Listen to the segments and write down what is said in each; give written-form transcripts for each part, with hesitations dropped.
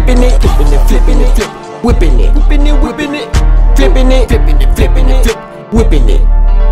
flipping it, flipping it, flipping it, flip, whipping it, whipping it, whipping it, flipping it, flipping it, flipping it, flip, whipping it,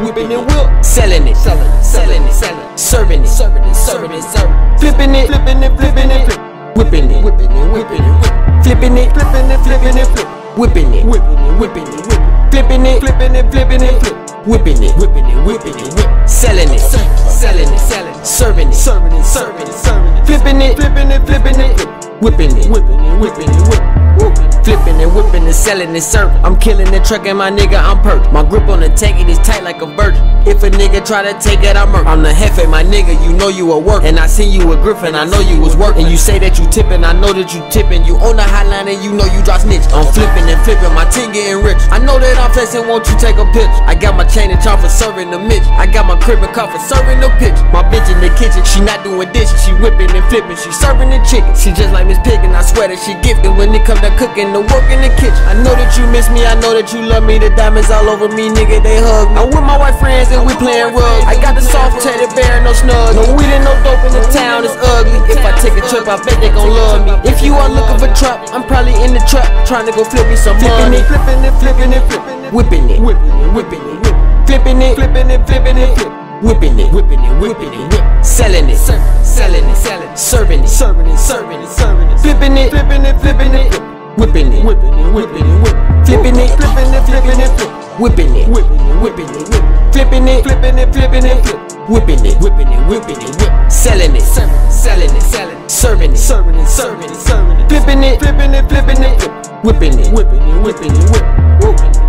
whipping it, whip, selling it, selling it, selling it, selling it, serving it, serving it, serving it, serving it, flipping it, flipping it, flipping it, flip, whipping it, whipping it, whipping it, whip, flipping it, flipping it, flipping it, flip, whipping it, whipping it, whipping it, whip, flipping it, flipping it, flipping it, flip, whipping it, whipping it, whipping it, whip, selling it, selling it, selling it, serving it, serving it, serving it, serving it, flipping it, flipping it, flipping it, flip, whipping it, whipping it, whipping it, whip, flipping and whipping and selling and serving. I'm killing the truck and my nigga I'm perked. My grip on the tank it is tight like a virgin. If a nigga try to take it, I'm murk. I'm the jefe, my nigga, you know you a work. And I seen you with Griffin, I know you was working. And you say that you tipping, I know that you tipping. You on the hotline and you know you drop snitch. I'm flipping and flipping, my team getting rich. I know that I'm flexing, won't you take a picture? I got my chain and charm for serving the mitch. I got my crib and car for serving the pitch. My bitch in the kitchen, she not doing dishes. She whipping and flipping, she serving the chicken. She just like Miss Pig and I swear that she gifted when it comes to cooking, the work in the kitchen. I know that you miss me, I know that you love me. The diamonds all over me, nigga, they hug me. I'm with my white friends and we playing rugby. I got the soft teddy bear, no snug. No weed and no dope in the town, it's ugly. If I take a trip, I bet they gon' love me. If you are looking for trap, I'm probably in the trap, trying to go flip me some money. Flipping it, flipping it, flipping it, whipping it, whipping it, whipping it, whip, flipping it, flipping it, flipping it, flip, whipping it, whipping it, whipping it, whip, selling it, selling it, selling it, serving it, serving it, serving it, serving it, flipping it, flipping it, flipping it, flip, whipping it, whipping it, whipping it, whip, flipping it, flipping it, flipping it, flip, whipping it, whipping it, whipping it, whip, flipping it, flipping it, flipping it, flip, whipping it, whipping it, whipping it, whip, selling it, selling it, selling it, serving it, serving it, serving it, serving it, flipping it, flipping it, flipping it, flip, whipping it, whipping it, whipping it, whip.